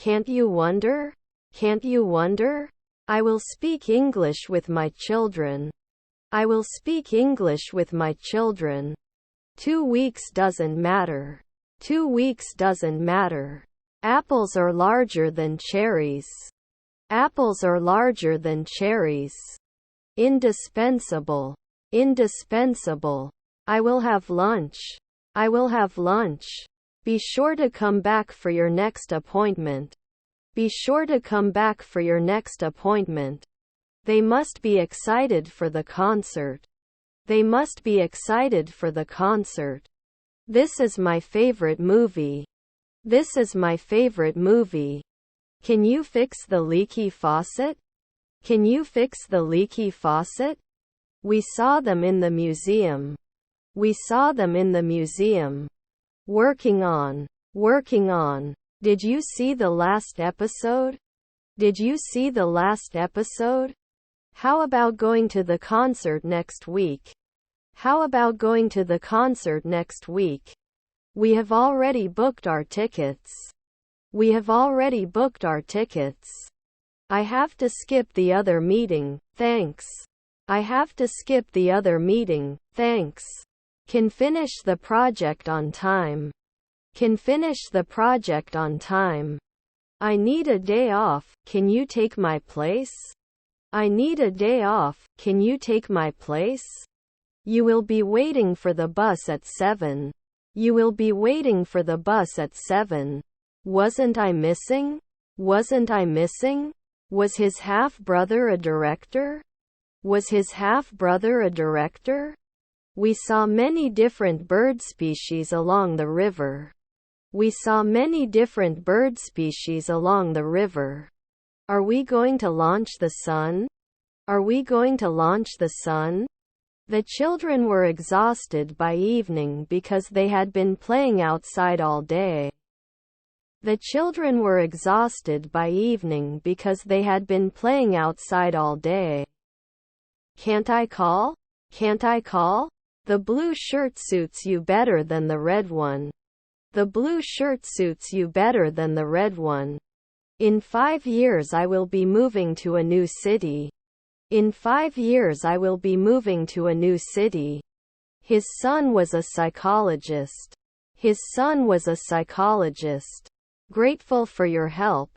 Can't you wonder? Can't you wonder? I will speak English with my children. I will speak English with my children. 2 weeks doesn't matter. 2 weeks doesn't matter. Apples are larger than cherries. Apples are larger than cherries. Indispensable. Indispensable. I will have lunch. I will have lunch. Be sure to come back for your next appointment. Be sure to come back for your next appointment. They must be excited for the concert. They must be excited for the concert. This is my favorite movie. This is my favorite movie. Can you fix the leaky faucet? Can you fix the leaky faucet? We saw them in the museum. We saw them in the museum. Working on. Working on. Did you see the last episode? Did you see the last episode? How about going to the concert next week? How about going to the concert next week? We have already booked our tickets. We have already booked our tickets. I have to skip the other meeting, thanks. I have to skip the other meeting, thanks. Can finish the project on time. Can finish the project on time. I need a day off, can you take my place? I need a day off, can you take my place? You will be waiting for the bus at 7. You will be waiting for the bus at 7. Wasn't I missing? Wasn't I missing? Was his half-brother a director? Was his half-brother a director? We saw many different bird species along the river. We saw many different bird species along the river. Are we going to launch the sun? Are we going to launch the sun? The children were exhausted by evening because they had been playing outside all day. The children were exhausted by evening because they had been playing outside all day. Can't I call? Can't I call? The blue shirt suits you better than the red one. The blue shirt suits you better than the red one. In 5 years I will be moving to a new city. In 5 years I will be moving to a new city. His son was a psychologist. His son was a psychologist. Grateful for your help.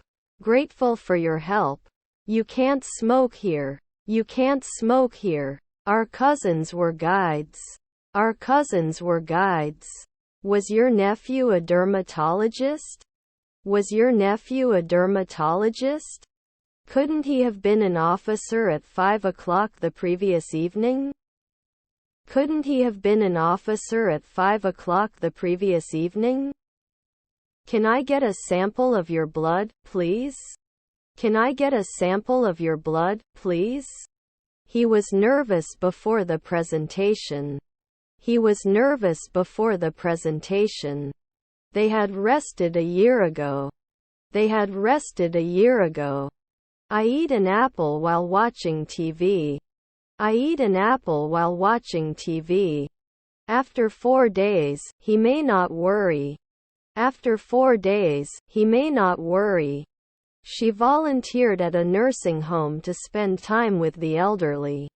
Grateful for your help. You can't smoke here. You can't smoke here. Our cousins were guides. Our cousins were guides. Was your nephew a dermatologist? Was your nephew a dermatologist? Couldn't he have been an officer at 5 o'clock the previous evening? Couldn't he have been an officer at 5 o'clock the previous evening? Can I get a sample of your blood, please? Can I get a sample of your blood, please? He was nervous before the presentation. He was nervous before the presentation. They had rested a year ago. They had rested a year ago. I eat an apple while watching TV. I eat an apple while watching TV. After 4 days, he may not worry. After 4 days, he may not worry. She volunteered at a nursing home to spend time with the elderly.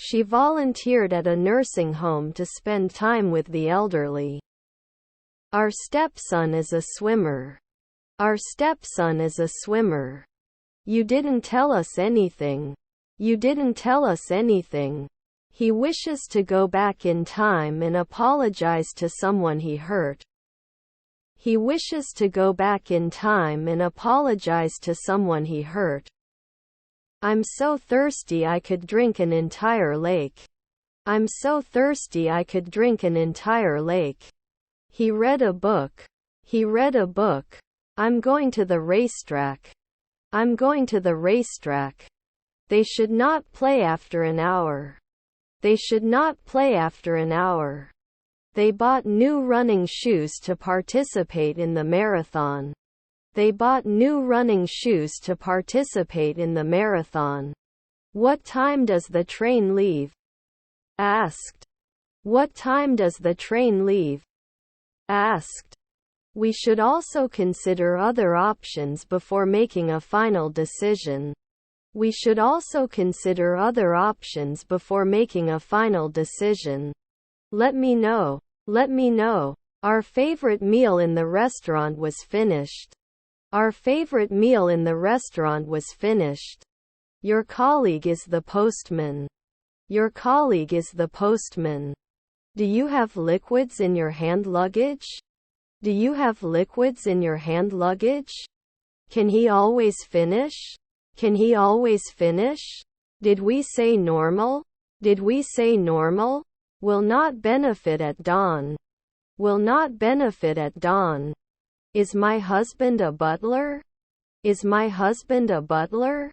She volunteered at a nursing home to spend time with the elderly. Our stepson is a swimmer. Our stepson is a swimmer. You didn't tell us anything. You didn't tell us anything. He wishes to go back in time and apologize to someone he hurt. He wishes to go back in time and apologize to someone he hurt. I'm so thirsty I could drink an entire lake. I'm so thirsty I could drink an entire lake. He read a book. He read a book. I'm going to the racetrack. I'm going to the racetrack. They should not play after an hour. They should not play after an hour. They bought new running shoes to participate in the marathon. They bought new running shoes to participate in the marathon. What time does the train leave? Asked. What time does the train leave? Asked. We should also consider other options before making a final decision. We should also consider other options before making a final decision. Let me know. Let me know. Our favorite meal in the restaurant was finished. Our favorite meal in the restaurant was finished. Your colleague is the postman. Your colleague is the postman. Do you have liquids in your hand luggage? Do you have liquids in your hand luggage? Can he always finish? Can he always finish? Did we say normal? Did we say normal? Will not benefit at dawn. Will not benefit at dawn. Is my husband a butler? Is my husband a butler?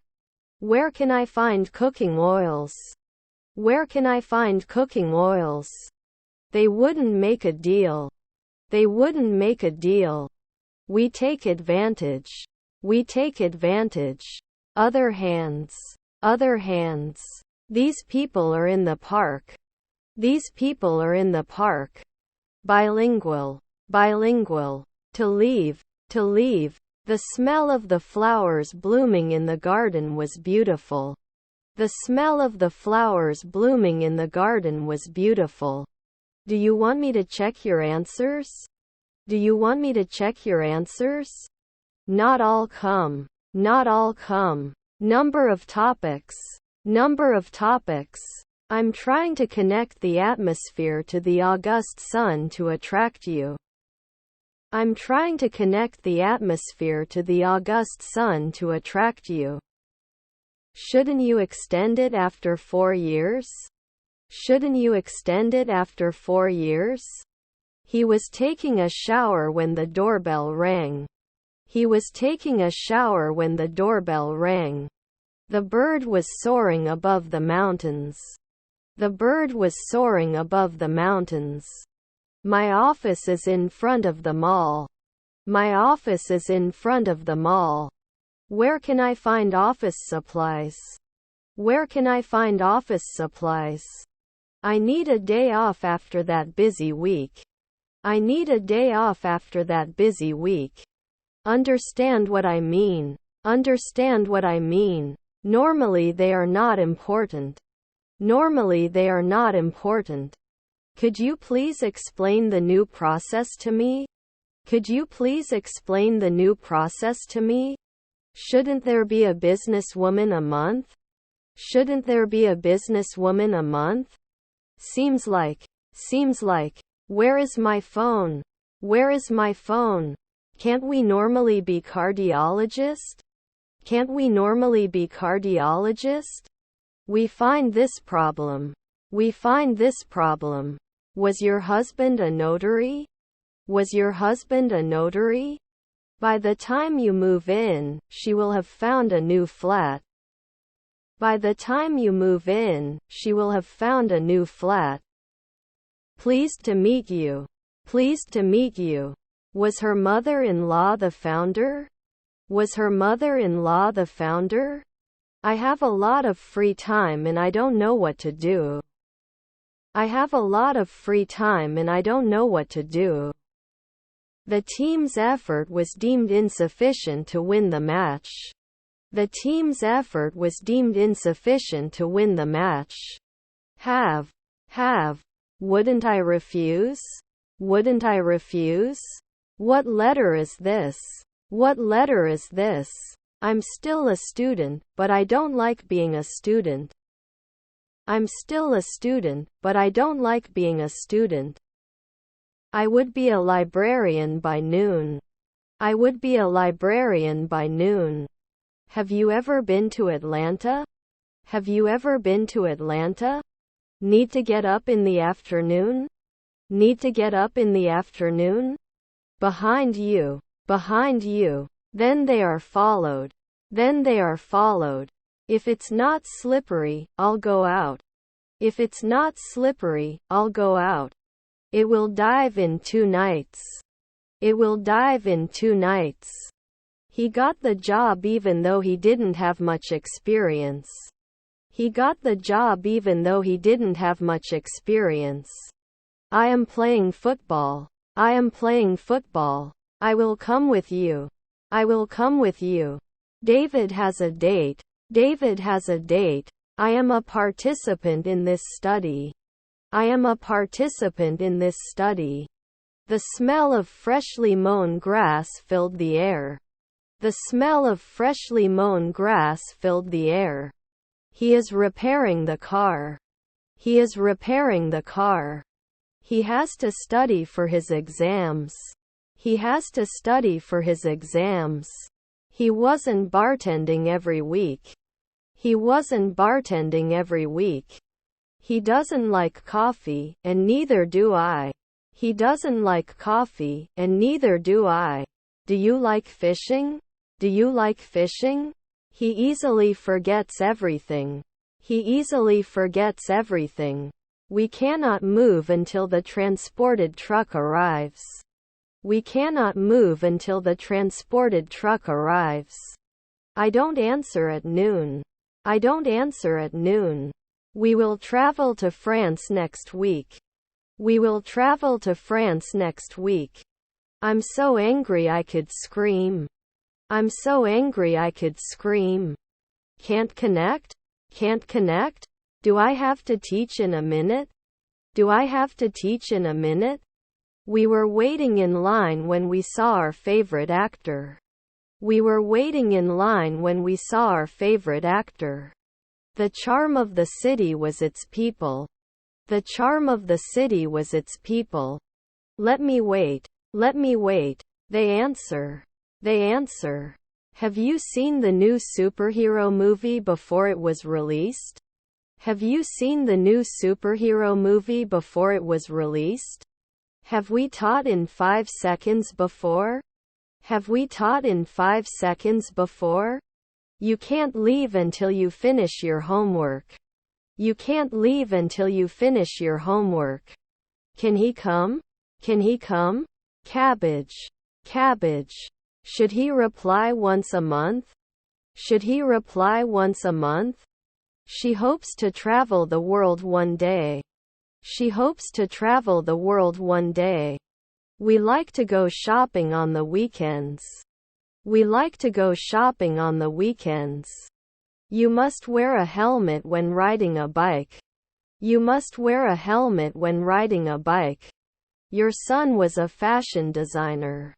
Where can I find cooking oils? Where can I find cooking oils? They wouldn't make a deal. They wouldn't make a deal. We take advantage. We take advantage. Other hands. Other hands. These people are in the park. These people are in the park. Bilingual. Bilingual. To leave. To leave. The smell of the flowers blooming in the garden was beautiful. The smell of the flowers blooming in the garden was beautiful. Do you want me to check your answers? Do you want me to check your answers? Not all come. Not all come. Number of topics. Number of topics. I'm trying to connect the atmosphere to the August sun to attract you. I'm trying to connect the atmosphere to the August sun to attract you. Shouldn't you extend it after 4 years? Shouldn't you extend it after 4 years? He was taking a shower when the doorbell rang. He was taking a shower when the doorbell rang. The bird was soaring above the mountains. The bird was soaring above the mountains. My office is in front of the mall. My office is in front of the mall. Where can I find office supplies? Where can I find office supplies? I need a day off after that busy week. I need a day off after that busy week. Understand what I mean. Understand what I mean. Normally they are not important. Normally they are not important. Could you please explain the new process to me? Could you please explain the new process to me? Shouldn't there be a businesswoman a month? Shouldn't there be a businesswoman a month? Seems like. Where is my phone? Where is my phone? Can't we normally be cardiologist? Can't we normally be cardiologist? We find this problem. We find this problem. Was your husband a notary? Was your husband a notary? By the time you move in, she will have found a new flat. By the time you move in, she will have found a new flat. Pleased to meet you. Pleased to meet you. Was her mother-in-law the founder? Was her mother-in-law the founder? I have a lot of free time and I don't know what to do. I have a lot of free time and I don't know what to do. The team's effort was deemed insufficient to win the match. The team's effort was deemed insufficient to win the match. Have. Wouldn't I refuse? Wouldn't I refuse? What letter is this? What letter is this? I'm still a student, but I don't like being a student. I'm still a student, but I don't like being a student. I would be a librarian by noon. I would be a librarian by noon. Have you ever been to Atlanta? Have you ever been to Atlanta? Need to get up in the afternoon? Need to get up in the afternoon? Behind you. Behind you. Then they are followed. Then they are followed. If it's not slippery, I'll go out. If it's not slippery, I'll go out. It will dive in 2 nights. It will dive in 2 nights. He got the job even though he didn't have much experience. He got the job even though he didn't have much experience. I am playing football. I am playing football. I will come with you. I will come with you. David has a date. David has a date. I am a participant in this study. I am a participant in this study. The smell of freshly mown grass filled the air. The smell of freshly mown grass filled the air. He is repairing the car. He is repairing the car. He has to study for his exams. He has to study for his exams. He wasn't bartending every week. He wasn't bartending every week. He doesn't like coffee, and neither do I. He doesn't like coffee, and neither do I. Do you like fishing? Do you like fishing? He easily forgets everything. He easily forgets everything. We cannot move until the transported truck arrives. We cannot move until the transported truck arrives. I don't answer at noon. I don't answer at noon. We will travel to France next week. We will travel to France next week. I'm so angry I could scream. I'm so angry I could scream. Can't connect? Can't connect? Do I have to teach in a minute? Do I have to teach in a minute? We were waiting in line when we saw our favorite actor. We were waiting in line when we saw our favorite actor. The charm of the city was its people. The charm of the city was its people. Let me wait. Let me wait. They answer. They answer. Have you seen the new superhero movie before it was released? Have you seen the new superhero movie before it was released? Have we taught in 5 seconds before? Have we taught in 5 seconds before? You can't leave until you finish your homework. You can't leave until you finish your homework. Can he come? Can he come? Cabbage. Cabbage. Should he reply once a month? Should he reply once a month? She hopes to travel the world one day. She hopes to travel the world one day. We like to go shopping on the weekends. We like to go shopping on the weekends. You must wear a helmet when riding a bike. You must wear a helmet when riding a bike. Your son was a fashion designer.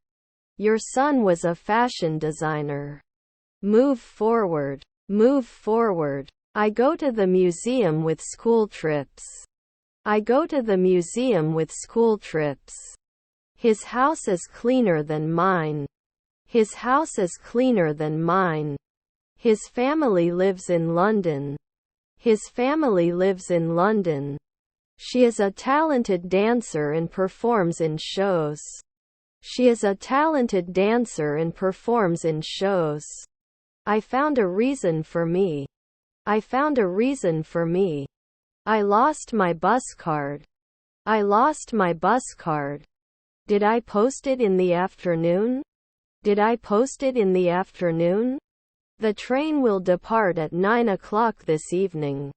Your son was a fashion designer. Move forward. Move forward. I go to the museum with school trips. I go to the museum with school trips. His house is cleaner than mine. His house is cleaner than mine. His family lives in London. His family lives in London. She is a talented dancer and performs in shows. She is a talented dancer and performs in shows. I found a reason for me. I found a reason for me. I lost my bus card. I lost my bus card. Did I post it in the afternoon? Did I post it in the afternoon? The train will depart at 9 o'clock this evening.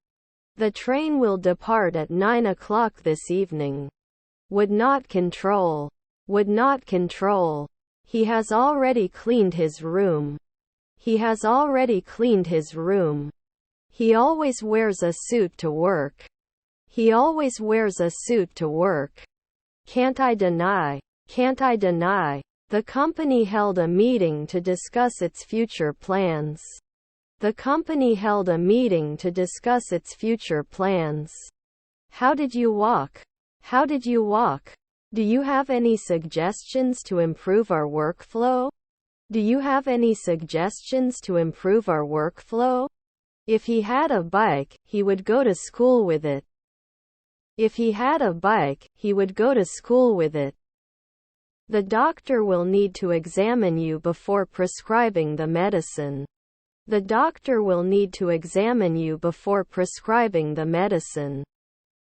The train will depart at 9 o'clock this evening. Would not control. Would not control. He has already cleaned his room. He has already cleaned his room. He always wears a suit to work. He always wears a suit to work. Can't I deny? Can't I deny? The company held a meeting to discuss its future plans. The company held a meeting to discuss its future plans. How did you walk? How did you walk? Do you have any suggestions to improve our workflow? Do you have any suggestions to improve our workflow? If he had a bike, he would go to school with it. If he had a bike, he would go to school with it. The doctor will need to examine you before prescribing the medicine. The doctor will need to examine you before prescribing the medicine.